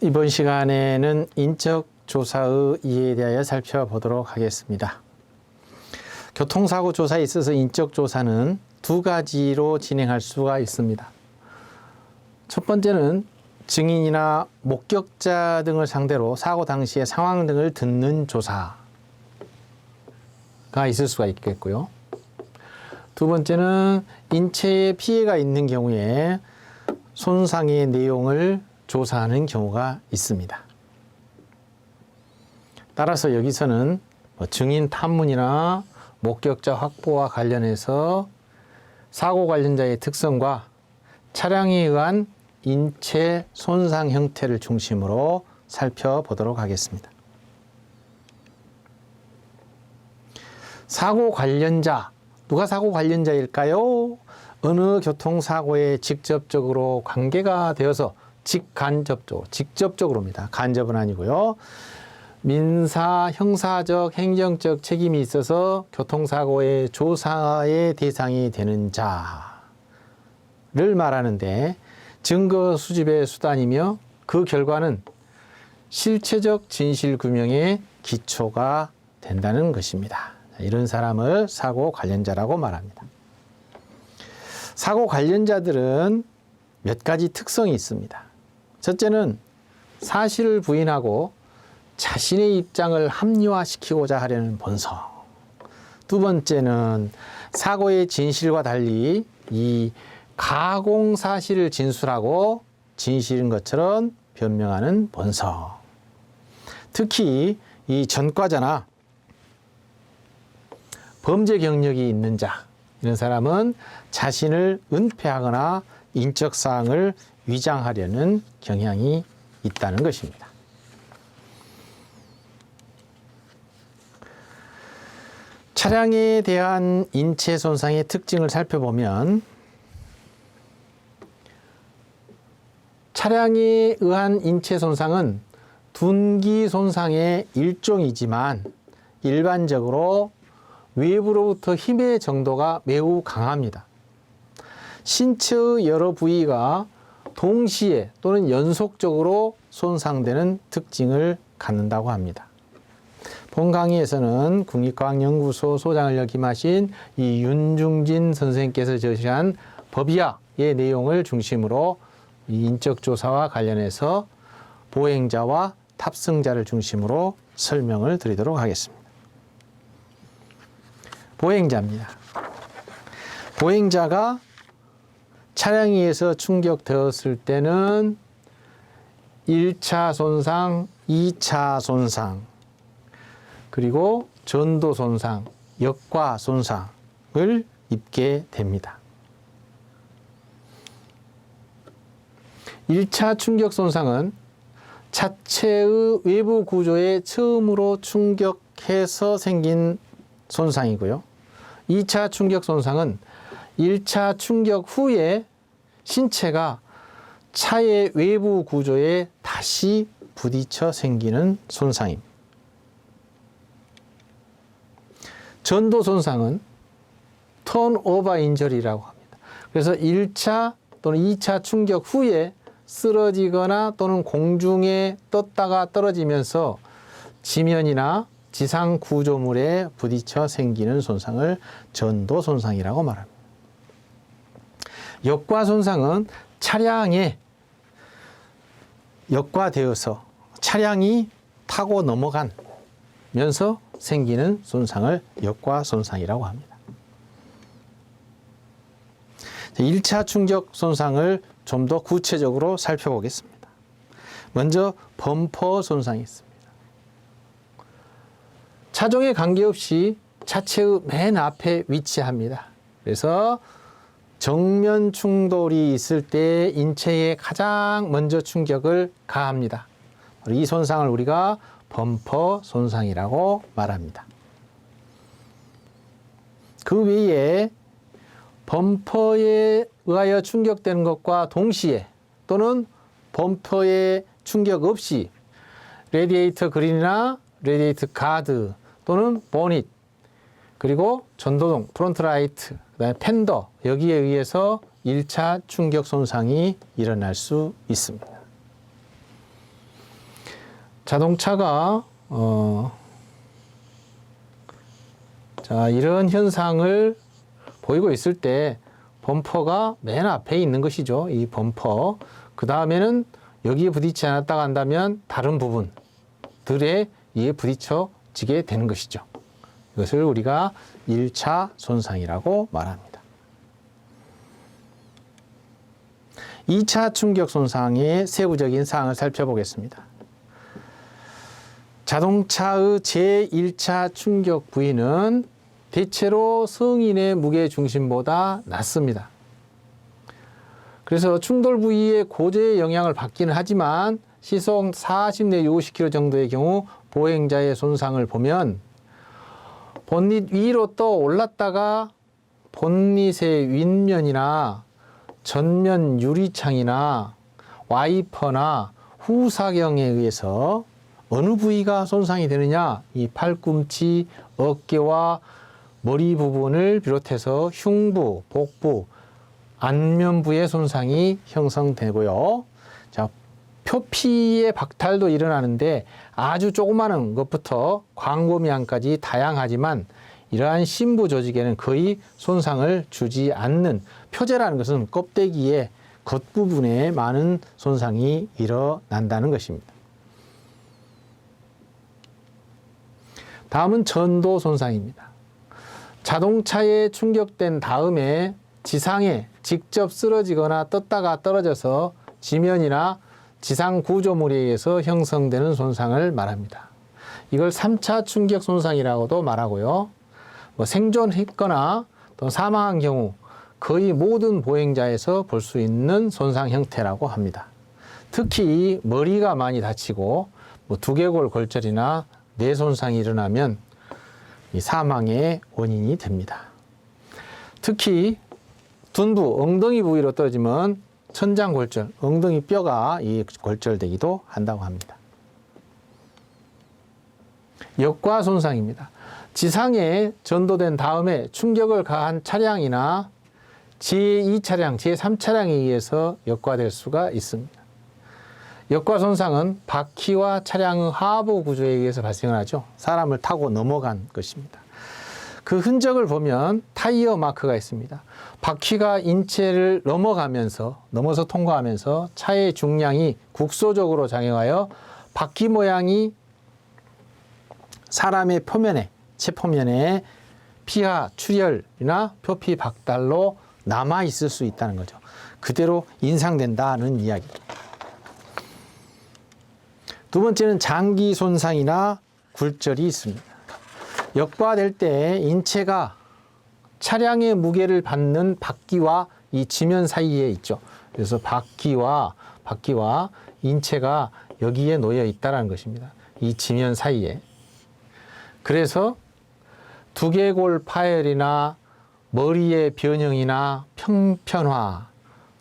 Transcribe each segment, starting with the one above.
이번 시간에는 인적 조사의 이해에 대하여 살펴보도록 하겠습니다. 교통사고 조사에 있어서 인적 조사는 두 가지로 진행할 수가 있습니다. 첫 번째는 증인이나 목격자 등을 상대로 사고 당시의 상황 등을 듣는 조사가 있을 수가 있겠고요. 두 번째는 인체에 피해가 있는 경우에 손상의 내용을 조사하는 경우가 있습니다. 따라서 여기서는 증인 탐문이나 목격자 확보와 관련해서 사고 관련자의 특성과 차량에 의한 인체 손상 형태를 중심으로 살펴보도록 하겠습니다. 사고 관련자, 누가 사고 관련자일까요? 어느 교통사고에 직접적으로 관계가 되어서 직접적으로입니다. 간접은 아니고요. 민사, 형사적, 행정적 책임이 있어서 교통사고의 조사의 대상이 되는 자를 말하는데 증거 수집의 수단이며 그 결과는 실체적 진실규명의 기초가 된다는 것입니다. 이런 사람을 사고 관련자라고 말합니다. 사고 관련자들은 몇 가지 특성이 있습니다. 첫째는 사실을 부인하고 자신의 입장을 합리화시키고자 하려는 본성. 두 번째는 사고의 진실과 달리 이 가공 사실을 진술하고 진실인 것처럼 변명하는 본성. 특히 이 전과자나 범죄 경력이 있는 자, 이런 사람은 자신을 은폐하거나 인적 사항을 위장하려는 경향이 있다는 것입니다. 차량에 대한 인체 손상의 특징을 살펴보면 차량에 의한 인체 손상은 둔기 손상의 일종이지만 일반적으로 외부로부터 힘의 정도가 매우 강합니다. 신체의 여러 부위가 동시에 또는 연속적으로 손상되는 특징을 갖는다고 합니다. 본 강의에서는 국립과학연구소 소장을 역임하신 이 윤중진 선생님께서 제시한 법의학의 내용을 중심으로 이 인적 조사와 관련해서 보행자와 탑승자를 중심으로 설명을 드리도록 하겠습니다. 보행자입니다. 보행자가 차량에 의해서 충격되었을 때는 1차 손상, 2차 손상, 그리고 전도 손상, 역과 손상을 입게 됩니다. 1차 충격 손상은 차체의 외부 구조에 처음으로 충격해서 생긴 손상이고요. 2차 충격 손상은 1차 충격 후에 신체가 차의 외부 구조에 다시 부딪혀 생기는 손상입니다. 전도 손상은 턴오버 인저리라고 합니다. 그래서 1차 또는 2차 충격 후에 쓰러지거나 또는 공중에 떴다가 떨어지면서 지면이나 지상 구조물에 부딪혀 생기는 손상을 전도 손상이라고 말합니다. 역과 손상은 차량에 역과되어서 차량이 타고 넘어가면서 생기는 손상을 역과 손상이라고 합니다. 1차 충격 손상을 좀 더 구체적으로 살펴보겠습니다. 먼저 범퍼 손상이 있습니다. 차종에 관계없이 차체의 맨 앞에 위치합니다. 그래서 정면 충돌이 있을 때 인체에 가장 먼저 충격을 가합니다. 이 손상을 우리가 범퍼 손상이라고 말합니다. 그 외에 범퍼에 의하여 충격되는 것과 동시에 또는 범퍼에 충격 없이 레디에이터 그릴이나 레디에이터 가드 또는 보닛 그리고 전도동, 프론트 라이트, 그다음에 펜더 여기에 의해서 1차 충격 손상이 일어날 수 있습니다. 자동차가 자, 이런 현상을 보이고 있을 때 범퍼가 맨 앞에 있는 것이죠. 이 범퍼. 그 다음에는 여기에 부딪히지 않았다가 한다면 다른 부분들에 이에 부딪혀지게 되는 것이죠. 이것을 우리가 1차 손상이라고 말합니다. 2차 충격 손상의 세부적인 사항을 살펴보겠습니다. 자동차의 제1차 충격 부위는 대체로 성인의 무게 중심보다 낮습니다. 그래서 충돌 부위의 고재의 영향을 받기는 하지만 시속 40 내지 50km 정도의 경우 보행자의 손상을 보면 본닛 위로 떠 올랐다가 본닛의 윗면이나 전면 유리창이나 와이퍼나 후사경에 의해서 어느 부위가 손상이 되느냐, 이 팔꿈치, 어깨와 머리 부분을 비롯해서 흉부, 복부, 안면부의 손상이 형성되고요. 자, 표피의 박탈도 일어나는데 아주 조그마한 것부터 광범위한까지 다양하지만 이러한 심부 조직에는 거의 손상을 주지 않는, 표재라는 것은 껍데기의 겉부분에 많은 손상이 일어난다는 것입니다. 다음은 전도 손상입니다. 자동차에 충격된 다음에 지상에 직접 쓰러지거나 떴다가 떨어져서 지면이나 지상 구조물에 의해서 형성되는 손상을 말합니다. 이걸 3차 충격 손상이라고도 말하고요. 생존했거나 또 사망한 경우 거의 모든 보행자에서 볼 수 있는 손상 형태라고 합니다. 특히 머리가 많이 다치고 두개골 골절이나 뇌 손상이 일어나면 이 사망의 원인이 됩니다. 특히 둔부, 엉덩이 부위로 떨어지면 천장골절, 엉덩이 뼈가 이 골절되기도 한다고 합니다. 역과 손상입니다. 지상에 전도된 다음에 충격을 가한 차량이나 제2차량, 제3차량에 의해서 역과될 수가 있습니다. 역과 손상은 바퀴와 차량의 하부 구조에 의해서 발생을 하죠. 사람을 타고 넘어간 것입니다. 그 흔적을 보면 타이어 마크가 있습니다. 바퀴가 인체를 넘어서 통과하면서 차의 중량이 국소적으로 작용하여 바퀴 모양이 사람의 표면에, 체표면에 피하, 출혈이나 표피 박달로 남아 있을 수 있다는 거죠. 그대로 인상된다는 이야기입니다. 두 번째는 장기 손상이나 굴절이 있습니다. 역과될 때 인체가 차량의 무게를 받는 바퀴와 이 지면 사이에 있죠. 그래서 바퀴와 인체가 여기에 놓여 있다는 것입니다. 이 지면 사이에. 그래서 두개골 파열이나 머리의 변형이나 평편화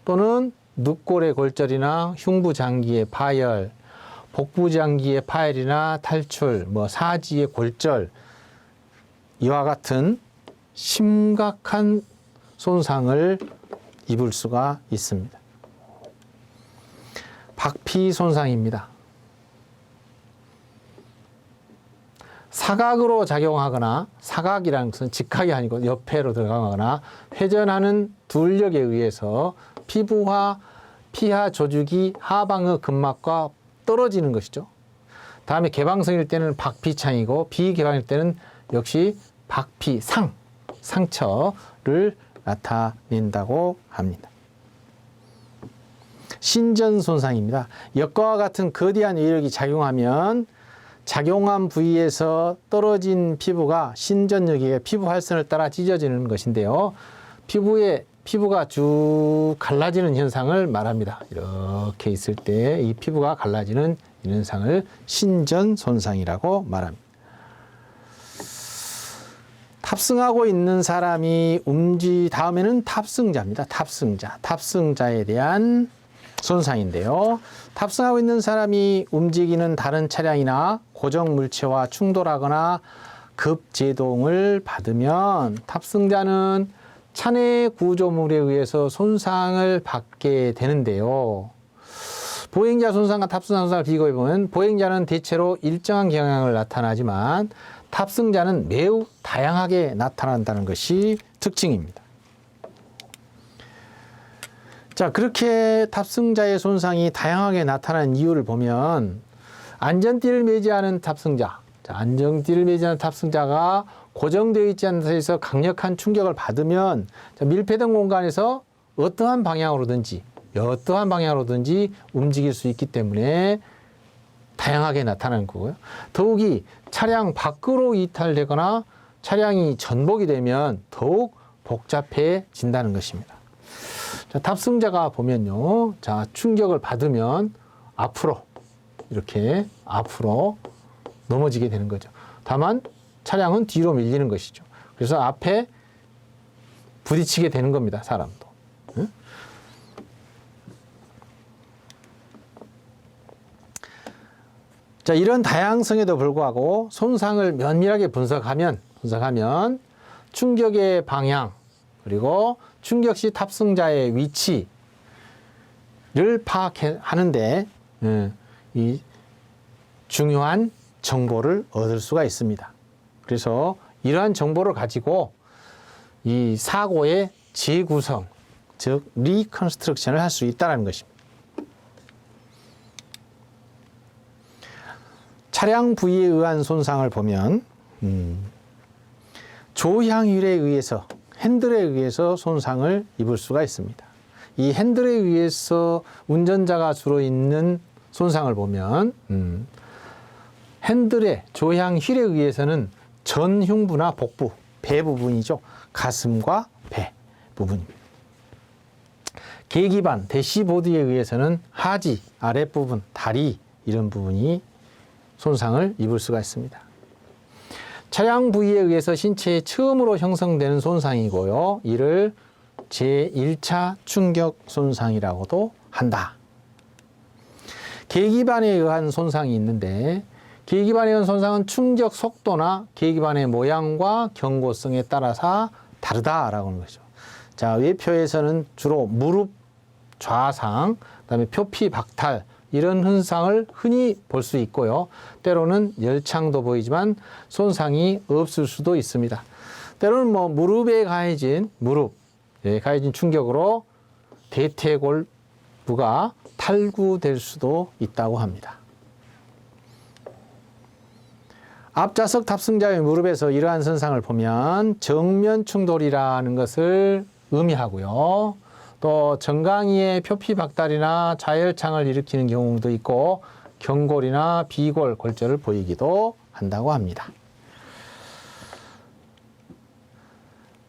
또는 늑골의 골절이나 흉부 장기의 파열, 복부 장기의 파열이나 탈출, 사지의 골절, 이와 같은 심각한 손상을 입을 수가 있습니다. 박피 손상입니다. 사각으로 작용하거나, 사각이라는 것은 직각이 아니고 옆에로 들어가거나 회전하는 둘력에 의해서 피부와 피하 조직이 하방의 근막과 떨어지는 것이죠. 다음에 개방성일 때는 박피창이고 비개방일 때는 역시 박피, 상처를 나타낸다고 합니다. 신전 손상입니다. 역과와 같은 거대한 외력이 작용하면 작용한 부위에서 떨어진 피부가 신전역의 피부 활선을 따라 찢어지는 것인데요. 피부가 쭉 갈라지는 현상을 말합니다. 이렇게 있을 때 이 피부가 갈라지는 현상을 신전 손상이라고 말합니다. 탑승하고 있는 사람이 다음에는 탑승자입니다. 탑승자에 대한 손상인데요. 탑승하고 있는 사람이 움직이는 다른 차량이나 고정 물체와 충돌하거나 급제동을 받으면 탑승자는 차내 구조물에 의해서 손상을 받게 되는데요. 보행자 손상과 탑승자 손상을 비교해 보면 보행자는 대체로 일정한 경향을 나타나지만 탑승자는 매우 다양하게 나타난다는 것이 특징입니다. 자, 그렇게 탑승자의 손상이 다양하게 나타나는 이유를 보면 안전띠를 매지 않은 탑승자, 자, 안전띠를 매지 않은 탑승자가 고정되어 있지 않은 데서 강력한 충격을 받으면 밀폐된 공간에서 어떠한 방향으로든지 움직일 수 있기 때문에 다양하게 나타나는 거고요. 더욱이 차량 밖으로 이탈되거나 차량이 전복이 되면 더욱 복잡해진다는 것입니다. 자, 탑승자가 보면요. 자, 충격을 받으면 이렇게 앞으로 넘어지게 되는 거죠. 다만 차량은 뒤로 밀리는 것이죠. 그래서 앞에 부딪히게 되는 겁니다. 사람도. 응? 자, 이런 다양성에도 불구하고 손상을 면밀하게 분석하면 충격의 방향 그리고 충격 시 탑승자의 위치를 파악하는데 이 중요한 정보를 얻을 수가 있습니다. 그래서 이러한 정보를 가지고 이 사고의 재구성, 즉 리컨스트럭션을 할 수 있다는 것입니다. 차량 부위에 의한 손상을 보면 조향율에 의해서 핸들에 의해서 손상을 입을 수가 있습니다. 이 핸들에 의해서 운전자가 주로 입는 손상을 보면 핸들의 조향휠에 의해서는 전흉부나 복부, 배 부분이죠. 가슴과 배 부분입니다. 계기반, 대시보드에 의해서는 하지, 아랫부분, 다리 이런 부분이 손상을 입을 수가 있습니다. 차량 부위에 의해서 신체에 처음으로 형성되는 손상이고요. 이를 제1차 충격 손상이라고도 한다. 계기반에 의한 손상이 있는데 계기반에 의한 손상은 충격 속도나 계기반의 모양과 경고성에 따라서 다르다라고 하는 거죠. 자, 외표에서는 주로 무릎 좌상, 그다음에 표피 박탈 이런 현상을 흔히 볼 수 있고요. 때로는 열창도 보이지만 손상이 없을 수도 있습니다. 때로는 무릎에 가해진 충격으로 대퇴골부가 탈구될 수도 있다고 합니다. 앞좌석 탑승자의 무릎에서 이러한 손상을 보면 정면 충돌이라는 것을 의미하고요. 또 정강이의 표피 박탈이나 자열창을 일으키는 경우도 있고 경골이나 비골 골절을 보이기도 한다고 합니다.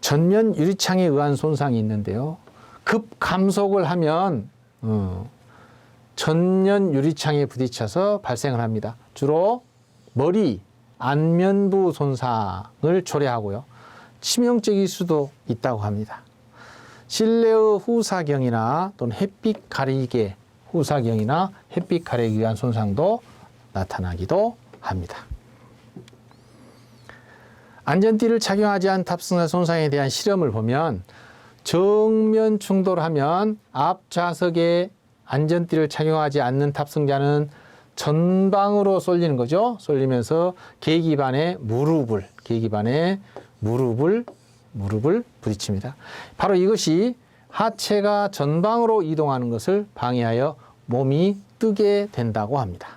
전면 유리창에 의한 손상이 있는데요. 급감속을 하면 전면 유리창에 부딪혀서 발생을 합니다. 주로 머리, 안면부 손상을 초래하고요. 치명적일 수도 있다고 합니다. 실내의 후사경이나 또는 햇빛 가리개 후사경이나 햇빛 가리개에 의한 손상도 나타나기도 합니다. 안전띠를 착용하지 않은 탑승자 손상에 대한 실험을 보면 정면 충돌하면 앞좌석에 안전띠를 착용하지 않는 탑승자는 전방으로 쏠리는 거죠. 쏠리면서 계기반에 무릎을 부딪힙니다. 바로 이것이 하체가 전방으로 이동하는 것을 방해하여 몸이 뜨게 된다고 합니다.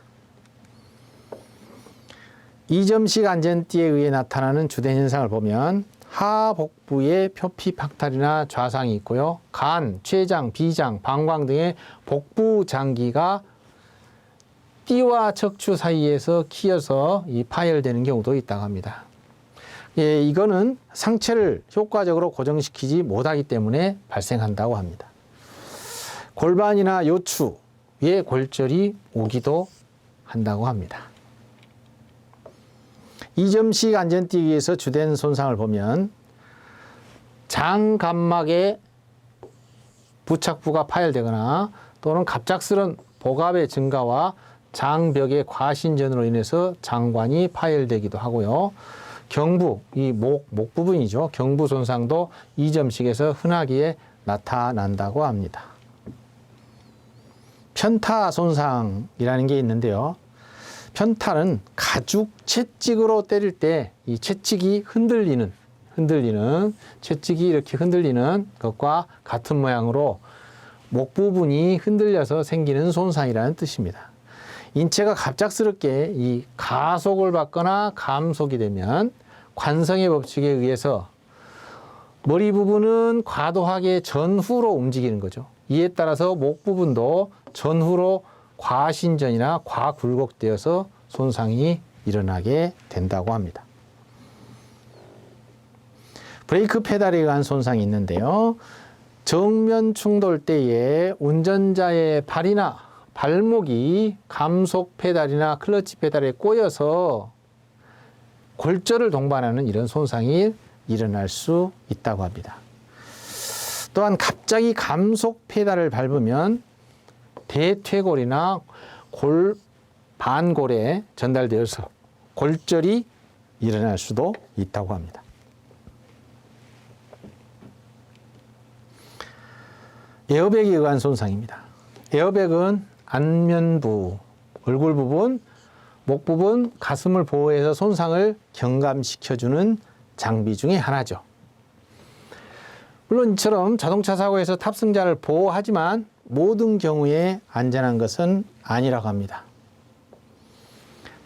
이점식 안전띠에 의해 나타나는 주된 현상을 보면 하복부에 표피 박탈이나 좌상이 있고요. 간, 췌장, 비장, 방광 등의 복부 장기가 띠와 척추 사이에서 끼어서 파열되는 경우도 있다고 합니다. 예, 이거는 상체를 효과적으로 고정시키지 못하기 때문에 발생한다고 합니다. 골반이나 요추에 골절이 오기도 한다고 합니다. 이점식 안전띠에 의해서 주된 손상을 보면 장감막의 부착부가 파열되거나 또는 갑작스런 복압의 증가와 장벽의 과신전으로 인해서 장관이 파열되기도 하고요. 경부, 이 목 부분이죠. 경부 손상도 이점식에서 흔하게 나타난다고 합니다. 편타 손상이라는 게 있는데요. 편타는 가죽 채찍으로 때릴 때 이 채찍이 흔들리는 채찍이 이렇게 흔들리는 것과 같은 모양으로 목 부분이 흔들려서 생기는 손상이라는 뜻입니다. 인체가 갑작스럽게 이 가속을 받거나 감속이 되면 관성의 법칙에 의해서 머리 부분은 과도하게 전후로 움직이는 거죠. 이에 따라서 목 부분도 전후로 과신전이나 과굴곡되어서 손상이 일어나게 된다고 합니다. 브레이크 페달에 의한 손상이 있는데요. 정면 충돌 때에 운전자의 발이나 발목이 감속 페달이나 클러치 페달에 꼬여서 골절을 동반하는 이런 손상이 일어날 수 있다고 합니다. 또한 갑자기 감속 페달을 밟으면 대퇴골이나 반골에 전달되어서 골절이 일어날 수도 있다고 합니다. 에어백에 의한 손상입니다. 에어백은 안면부, 얼굴 부분, 목 부분, 가슴을 보호해서 손상을 경감시켜주는 장비 중에 하나죠. 물론 이처럼 자동차 사고에서 탑승자를 보호하지만 모든 경우에 안전한 것은 아니라고 합니다.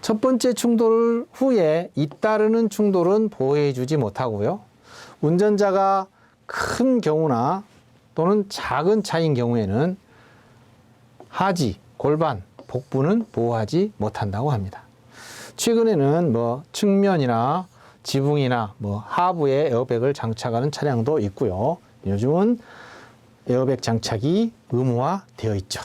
첫 번째 충돌 후에 잇따르는 충돌은 보호해주지 못하고요. 운전자가 큰 경우나 또는 작은 차인 경우에는 하지, 골반, 복부는 보호하지 못한다고 합니다. 최근에는 측면이나 지붕이나 하부에 에어백을 장착하는 차량도 있고요. 요즘은 에어백 장착이 의무화되어 있죠.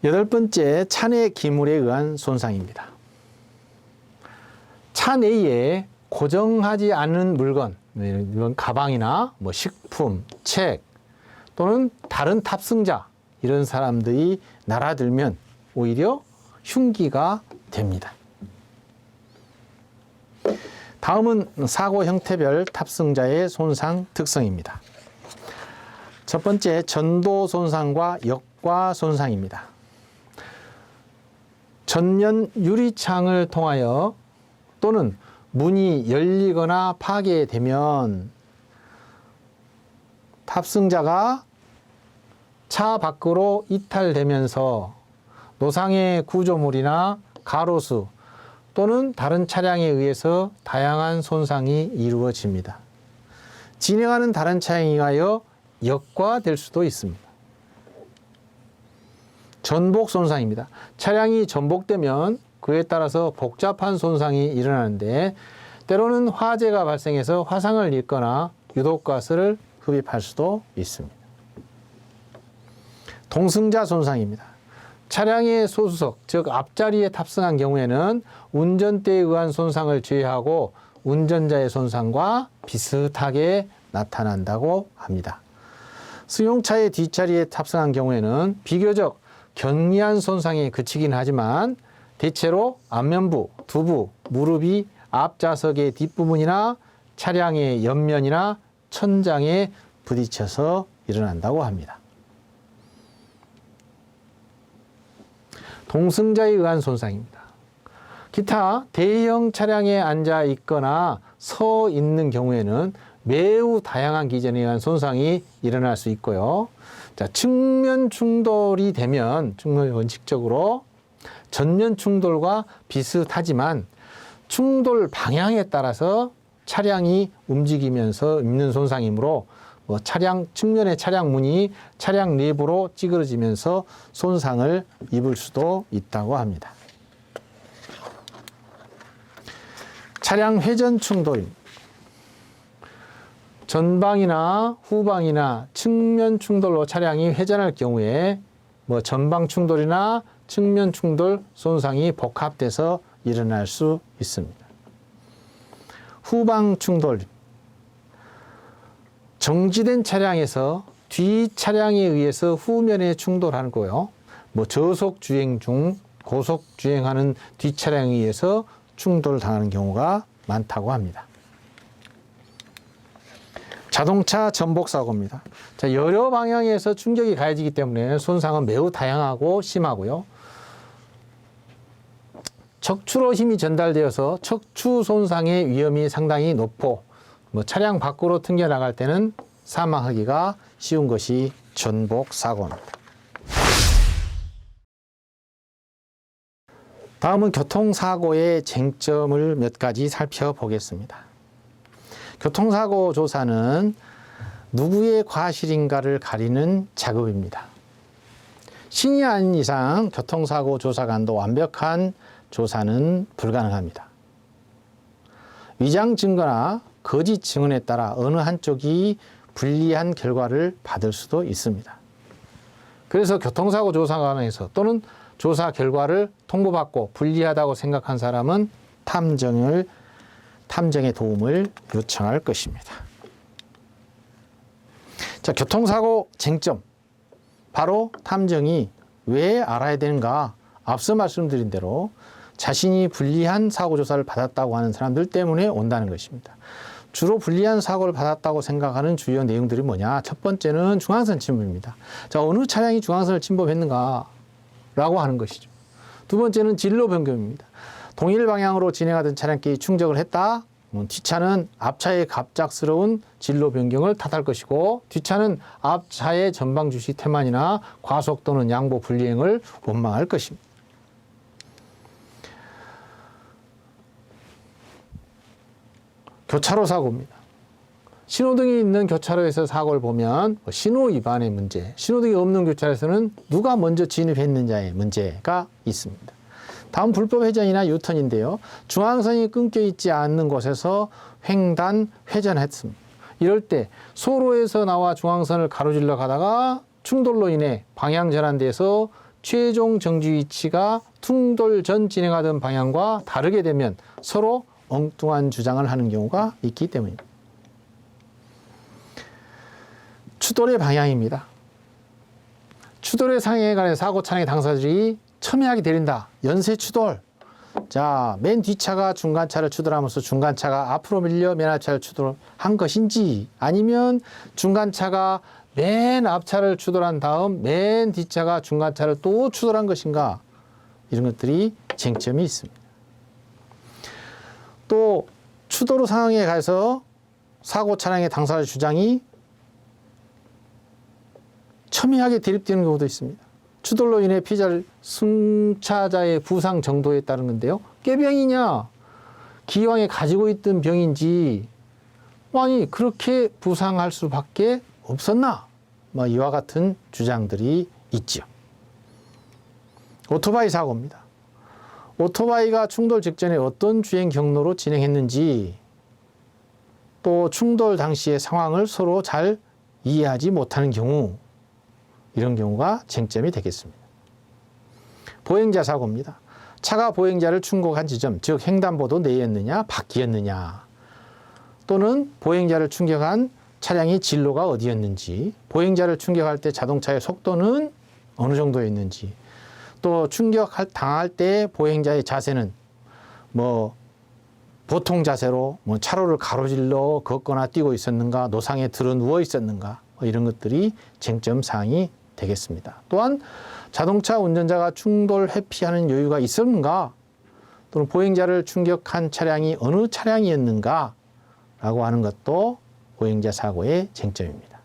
8번째, 차내 기물에 의한 손상입니다. 차 내에 고정하지 않은 물건, 이런 가방이나 식품, 책 또는 다른 탑승자 이런 사람들이 날아들면 오히려 흉기가 됩니다. 다음은 사고 형태별 탑승자의 손상 특성입니다. 첫 번째, 전도 손상과 역과 손상입니다. 전면 유리창을 통하여 또는 문이 열리거나 파괴되면 탑승자가 차 밖으로 이탈되면서 노상의 구조물이나 가로수 또는 다른 차량에 의해서 다양한 손상이 이루어집니다. 진행하는 다른 차량에 의하여 역과될 수도 있습니다. 전복 손상입니다. 차량이 전복되면 그에 따라서 복잡한 손상이 일어나는데 때로는 화재가 발생해서 화상을 입거나 유독가스를 흡입할 수도 있습니다. 동승자 손상입니다. 차량의 소수석, 즉 앞자리에 탑승한 경우에는 운전대에 의한 손상을 제외하고 운전자의 손상과 비슷하게 나타난다고 합니다. 승용차의 뒷자리에 탑승한 경우에는 비교적 경미한 손상에 그치긴 하지만 대체로 안면부, 두부, 무릎이 앞좌석의 뒷부분이나 차량의 옆면이나 천장에 부딪혀서 일어난다고 합니다. 동승자에 의한 손상입니다. 기타 대형 차량에 앉아 있거나 서 있는 경우에는 매우 다양한 기전에 의한 손상이 일어날 수 있고요. 자, 측면 충돌이 되면 원칙적으로 전면 충돌과 비슷하지만 충돌 방향에 따라서 차량이 움직이면서 입는 손상이므로 차량 측면의 차량 문이 차량 내부로 찌그러지면서 손상을 입을 수도 있다고 합니다. 차량 회전 충돌입니다. 전방이나 후방이나 측면 충돌로 차량이 회전할 경우에 전방 충돌이나 측면 충돌 손상이 복합돼서 일어날 수 있습니다. 후방 충돌. 정지된 차량에서 뒤 차량에 의해서 후면에 충돌하는 거요. 저속 주행 중 고속 주행하는 뒤 차량에 의해서 충돌을 당하는 경우가 많다고 합니다. 자동차 전복 사고입니다. 자, 여러 방향에서 충격이 가해지기 때문에 손상은 매우 다양하고 심하고요. 척추로 힘이 전달되어서 척추 손상의 위험이 상당히 높고 차량 밖으로 튕겨나갈 때는 사망하기가 쉬운 것이 전복 사고입니다. 다음은 교통사고의 쟁점을 몇 가지 살펴보겠습니다. 교통사고 조사는 누구의 과실인가를 가리는 작업입니다. 신이 아닌 이상 교통사고 조사관도 완벽한 조사는 불가능합니다. 위장 증거나 거짓 증언에 따라 어느 한쪽이 불리한 결과를 받을 수도 있습니다. 그래서 교통사고 조사관에서 또는 조사 결과를 통보받고 불리하다고 생각한 사람은 탐정의 도움을 요청할 것입니다. 자, 교통사고 쟁점. 바로 탐정이 왜 알아야 되는가? 앞서 말씀드린 대로 자신이 불리한 사고조사를 받았다고 하는 사람들 때문에 온다는 것입니다. 주로 불리한 사고를 받았다고 생각하는 주요 내용들이 뭐냐? 첫 번째는 중앙선 침범입니다. 자, 어느 차량이 중앙선을 침범했는가? 라고 하는 것이죠. 두 번째는 진로 변경입니다. 동일 방향으로 진행하던 차량끼리 충격을 했다. 뒷차는 앞차의 갑작스러운 진로 변경을 탓할 것이고 뒷차는 앞차의 전방 주시 태만이나 과속 또는 양보 불이행을 원망할 것입니다. 교차로 사고입니다. 신호등이 있는 교차로에서 사고를 보면 신호 위반의 문제, 신호등이 없는 교차로에서는 누가 먼저 진입했느냐의 문제가 있습니다. 다음 불법 회전이나 유턴인데요. 중앙선이 끊겨 있지 않는 곳에서 횡단, 회전했습니다. 이럴 때 소로에서 나와 중앙선을 가로질러 가다가 충돌로 인해 방향 전환돼서 최종 정지 위치가 충돌 전 진행하던 방향과 다르게 되면 서로 엉뚱한 주장을 하는 경우가 있기 때문입니다. 추돌의 방향입니다. 추돌의 상해에 관해 사고 차량의 당사자들이 첨예하게 대린다. 연쇄 추돌. 자, 맨 뒷차가 중간차를 추돌하면서 중간차가 앞으로 밀려 맨 앞차를 추돌한 것인지 아니면 중간차가 맨 앞차를 추돌한 다음 맨 뒷차가 중간차를 또 추돌한 것인가, 이런 것들이 쟁점이 있습니다. 또 추돌 상황에 가서 사고 차량의 당사자 주장이 첨예하게 대립되는 경우도 있습니다. 추돌로 인해 피해자를 승차자의 부상 정도에 따른 건데요. 꾀병이냐, 기왕에 가지고 있던 병인지, 아니 그렇게 부상할 수밖에 없었나, 이와 같은 주장들이 있죠. 오토바이 사고입니다. 오토바이가 충돌 직전에 어떤 주행 경로로 진행했는지, 또 충돌 당시의 상황을 서로 잘 이해하지 못하는 경우, 이런 경우가 쟁점이 되겠습니다. 보행자 사고입니다. 차가 보행자를 충격한 지점, 즉 횡단보도 내였느냐 밖이었느냐, 또는 보행자를 충격한 차량의 진로가 어디였는지, 보행자를 충격할 때 자동차의 속도는 어느 정도였는지, 또 당할 때 보행자의 자세는 보통 자세로 차로를 가로질러 걷거나 뛰고 있었는가, 노상에 들어 누워 있었는가, 이런 것들이 쟁점 사항이 되겠습니다. 또한 자동차 운전자가 충돌 회피하는 여유가 있었는가, 또는 보행자를 충격한 차량이 어느 차량이었는가 라고 하는 것도 보행자 사고의 쟁점입니다.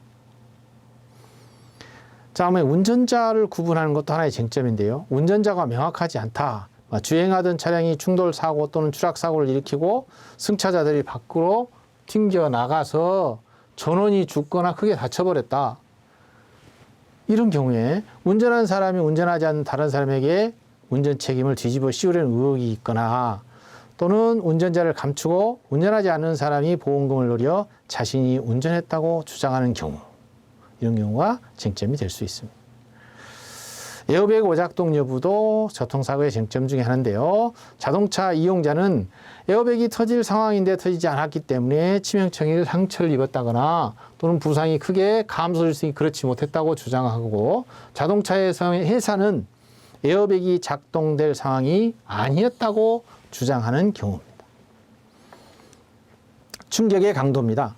다음에 운전자를 구분하는 것도 하나의 쟁점인데요. 운전자가 명확하지 않다. 주행하던 차량이 충돌 사고 또는 추락 사고를 일으키고 승차자들이 밖으로 튕겨 나가서 전원이 죽거나 크게 다쳐버렸다. 이런 경우에 운전한 사람이 운전하지 않는 다른 사람에게 운전 책임을 뒤집어 씌우려는 의혹이 있거나, 또는 운전자를 감추고 운전하지 않는 사람이 보험금을 노려 자신이 운전했다고 주장하는 경우, 이런 경우가 쟁점이 될 수 있습니다. 에어백 오작동 여부도 교통사고의 쟁점 중에 하나인데요. 자동차 이용자는 에어백이 터질 상황인데 터지지 않았기 때문에 치명적인 상처를 입었다거나 또는 부상이 크게 감소될 수 있으니 그렇지 못했다고 주장하고, 자동차의 회사는 에어백이 작동될 상황이 아니었다고 주장하는 경우입니다. 충격의 강도입니다.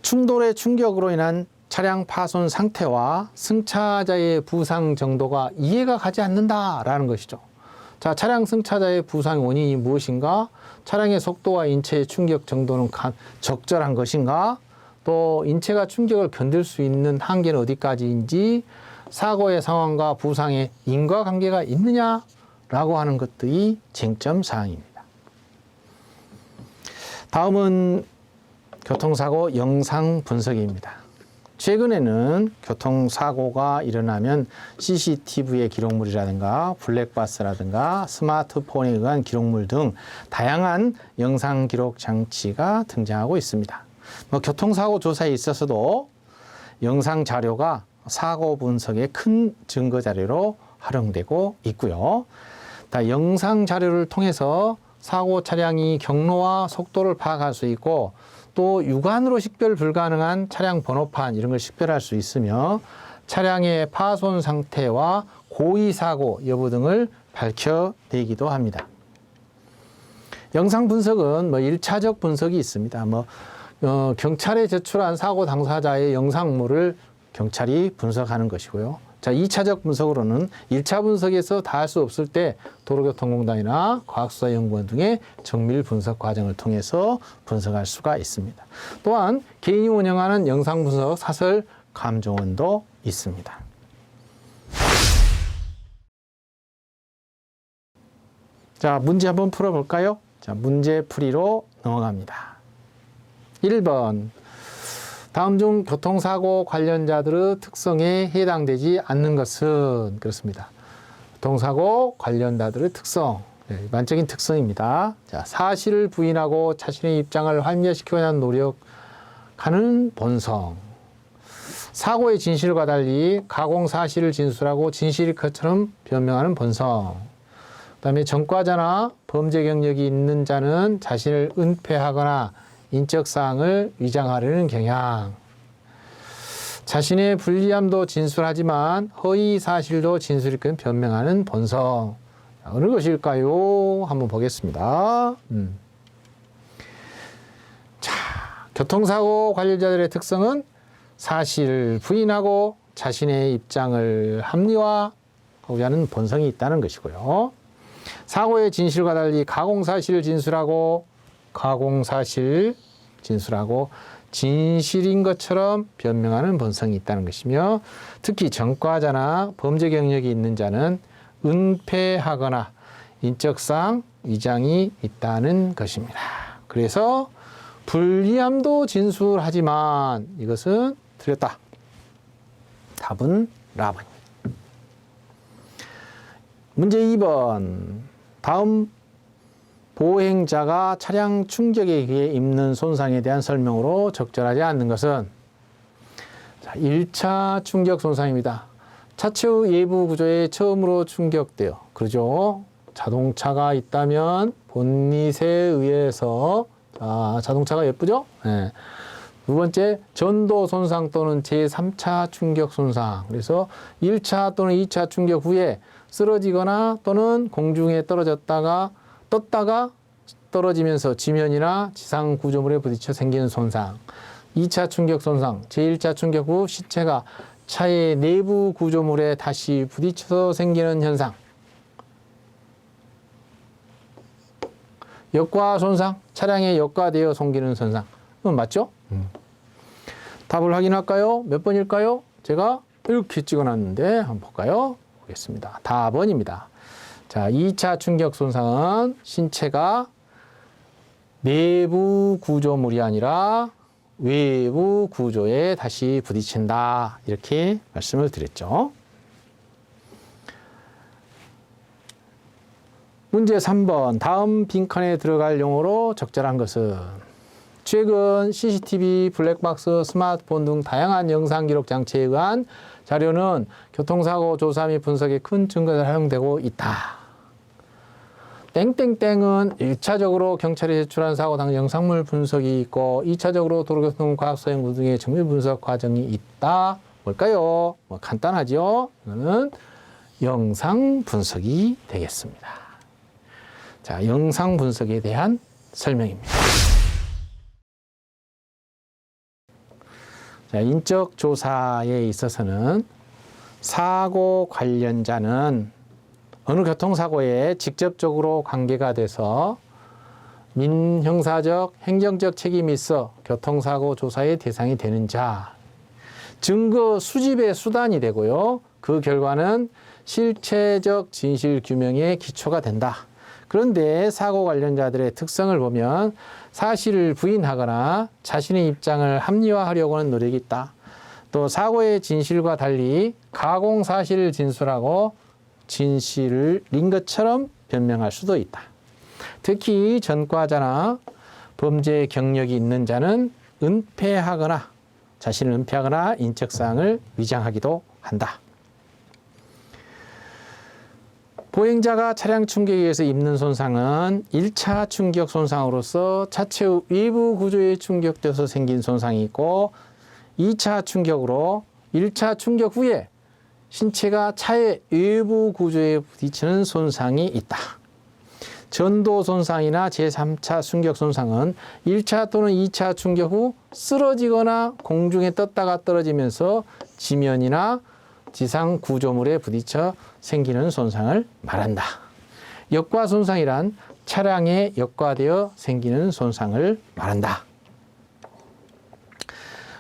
충돌의 충격으로 인한 차량 파손 상태와 승차자의 부상 정도가 이해가 가지 않는다라는 것이죠. 자, 차량 승차자의 부상의 원인이 무엇인가? 차량의 속도와 인체의 충격 정도는 적절한 것인가? 또 인체가 충격을 견딜 수 있는 한계는 어디까지인지, 사고의 상황과 부상의 인과관계가 있느냐라고 하는 것들이 쟁점 사항입니다. 다음은 교통사고 영상 분석입니다. 최근에는 교통사고가 일어나면 CCTV의 기록물이라든가 블랙박스라든가 스마트폰에 의한 기록물 등 다양한 영상 기록 장치가 등장하고 있습니다. 교통사고 조사에 있어서도 영상 자료가 사고 분석의 큰 증거 자료로 활용되고 있고요. 영상 자료를 통해서 사고 차량이 경로와 속도를 파악할 수 있고, 또 육안으로 식별 불가능한 차량 번호판 이런 걸 식별할 수 있으며, 차량의 파손 상태와 고의 사고 여부 등을 밝혀내기도 합니다. 영상 분석은 1차적 분석이 있습니다. 경찰에 제출한 사고 당사자의 영상물을 경찰이 분석하는 것이고요. 자, 2차적 분석으로는 1차 분석에서 다 할 수 없을 때 도로교통공단이나 과학수사연구원 등의 정밀 분석 과정을 통해서 분석할 수가 있습니다. 또한 개인이 운영하는 영상 분석 사설 감정원도 있습니다. 자, 문제 한번 풀어볼까요? 자, 문제 풀이로 넘어갑니다. 1번. 다음 중 교통사고 관련자들의 특성에 해당되지 않는 것은? 그렇습니다. 교통사고 관련자들의 특성, 일반적인 특성입니다. 자, 사실을 부인하고 자신의 입장을 활미화시키고자 하는 노력하는 본성, 사고의 진실과 달리 가공 사실을 진술하고 진실일 것처럼 변명하는 본성, 그 다음에 전과자나 범죄 경력이 있는 자는 자신을 은폐하거나 인적사항을 위장하려는 경향, 자신의 불리함도 진술하지만 허위 사실도 진술일 것 변명하는 본성. 어느 것일까요? 한번 보겠습니다. 자, 교통사고 관련자들의 특성은 사실 부인하고 자신의 입장을 합리화하고자 하는 본성이 있다는 것이고요. 사고의 진실과 달리 가공사실을 진술하고 진실인 것처럼 변명하는 본성이 있다는 것이며, 특히 전과자나 범죄 경력이 있는 자는 은폐하거나 인적사항 위장이 있다는 것입니다. 그래서 불리함도 진술하지만 이것은 틀렸다. 답은 라번입니다. 문제 2번. 다음 보행자가 차량 충격에 의해 입는 손상에 대한 설명으로 적절하지 않는 것은? 자, 1차 충격 손상입니다. 차체의 외부 구조에 처음으로 충격돼요. 그러죠? 자동차가 있다면 본닛에 의해서, 자동차가 예쁘죠? 네. 두 번째, 전도 손상 또는 제3차 충격 손상. 그래서 1차 또는 2차 충격 후에 쓰러지거나 또는 공중에 떴다가 떨어지면서 지면이나 지상 구조물에 부딪혀 생기는 손상. 2차 충격 손상, 제1차 충격 후 시체가 차의 내부 구조물에 다시 부딪혀서 생기는 현상. 역과 손상, 차량에 역과되어 생기는 손상. 그건 맞죠? 답을 확인할까요? 몇 번일까요? 제가 이렇게 찍어놨는데 한번 볼까요? 보겠습니다. 답번입니다. 자, 2차 충격 손상은 신체가 내부 구조물이 아니라 외부 구조에 다시 부딪힌다. 이렇게 말씀을 드렸죠. 문제 3번. 다음 빈칸에 들어갈 용어로 적절한 것은? 최근 CCTV, 블랙박스, 스마트폰 등 다양한 영상 기록 장치에 의한 자료는 교통사고 조사 및 분석에 큰 증거로 활용되고 있다. 땡땡땡은 1차적으로 경찰이 제출한 사고 당 영상물 분석이 있고 2차적으로 도로교통과학수사연구원 등의 정밀 분석 과정이 있다. 뭘까요? 간단하죠? 이거는 영상 분석이 되겠습니다. 자, 영상 분석에 대한 설명입니다. 자, 인적 조사에 있어서는 사고 관련자는 어느 교통사고에 직접적으로 관계가 돼서 민형사적, 행정적 책임이 있어 교통사고 조사의 대상이 되는 자, 증거 수집의 수단이 되고요. 그 결과는 실체적 진실 규명의 기초가 된다. 그런데 사고 관련자들의 특성을 보면 사실을 부인하거나 자신의 입장을 합리화하려고 하는 노력이 있다. 또 사고의 진실과 달리 가공 사실을 진술하고 진실을 린 것처럼 변명할 수도 있다. 특히 전과자나 범죄 경력이 있는 자는 은폐하거나 자신을 은폐하거나 인적사항을 위장하기도 한다. 보행자가 차량 충격에 의해서 입는 손상은 1차 충격 손상으로서 차체 외부 구조에 충격돼서 생긴 손상이 있고 2차 충격으로 1차 충격 후에 신체가 차의 외부 구조에 부딪히는 손상이 있다. 전도 손상이나 제3차 충격 손상은 1차 또는 2차 충격 후 쓰러지거나 공중에 떴다가 떨어지면서 지면이나 지상 구조물에 부딪혀 생기는 손상을 말한다. 역과 손상이란 차량에 역과되어 생기는 손상을 말한다.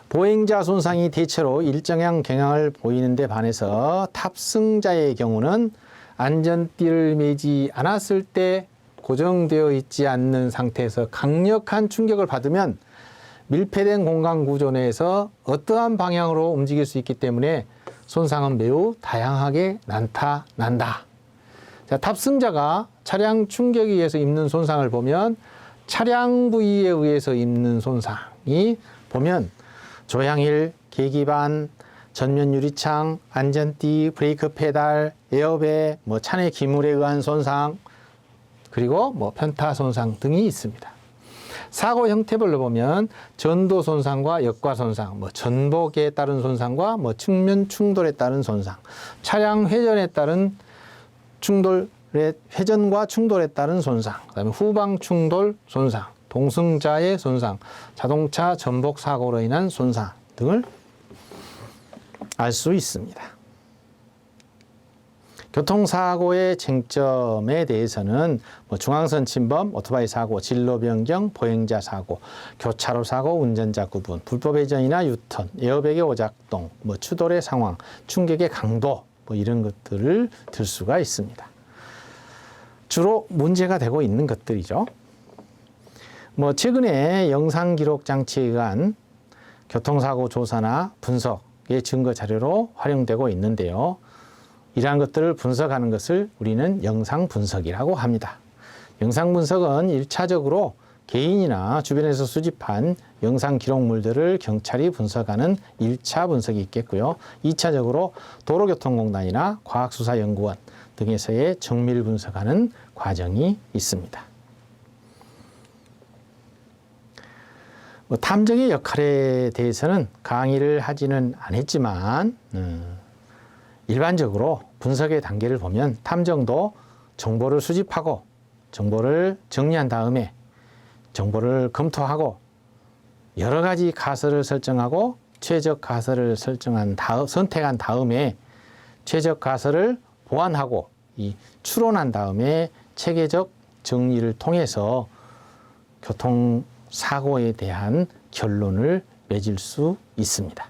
보행자 손상이 대체로 일정량 경향을 보이는 데 반해서 탑승자의 경우는 안전띠를 매지 않았을 때 고정되어 있지 않는 상태에서 강력한 충격을 받으면 밀폐된 공간 구조 내에서 어떠한 방향으로 움직일 수 있기 때문에 손상은 매우 다양하게 나타난다. 자, 탑승자가 차량 충격에 의해서 입는 손상을 보면 차량 부위에 의해서 입는 손상이 보면 조향일, 계기반, 전면 유리창, 안전띠, 브레이크 페달, 에어백, 차내 기물에 의한 손상, 그리고 편타 손상 등이 있습니다. 사고 형태별로 보면 전도 손상과 역과 손상, 전복에 따른 손상과 측면 충돌에 따른 손상, 차량 회전에 따른 회전과 충돌에 따른 손상, 그다음에 후방 충돌 손상, 동승자의 손상, 자동차 전복 사고로 인한 손상 등을 알 수 있습니다. 교통사고의 쟁점에 대해서는 중앙선 침범, 오토바이 사고, 진로 변경, 보행자 사고, 교차로 사고, 운전자 구분, 불법 회전이나 유턴, 에어백의 오작동, 추돌의 상황, 충격의 강도 이런 것들을 들 수가 있습니다. 주로 문제가 되고 있는 것들이죠. 최근에 영상 기록 장치에 의한 교통사고 조사나 분석의 증거 자료로 활용되고 있는데요. 이러한 것들을 분석하는 것을 우리는 영상 분석이라고 합니다. 영상 분석은 1차적으로 개인이나 주변에서 수집한 영상 기록물들을 경찰이 분석하는 1차 분석이 있겠고요. 2차적으로 도로교통공단이나 과학수사연구원 등에서의 정밀 분석하는 과정이 있습니다. 탐정의 역할에 대해서는 강의를 하지는 않았지만 일반적으로 분석의 단계를 보면 탐정도 정보를 수집하고 정보를 정리한 다음에 정보를 검토하고 여러 가지 가설을 설정하고 최적 가설을 선택한 다음에 최적 가설을 보완하고 추론한 다음에 체계적 정리를 통해서 교통사고에 대한 결론을 맺을 수 있습니다.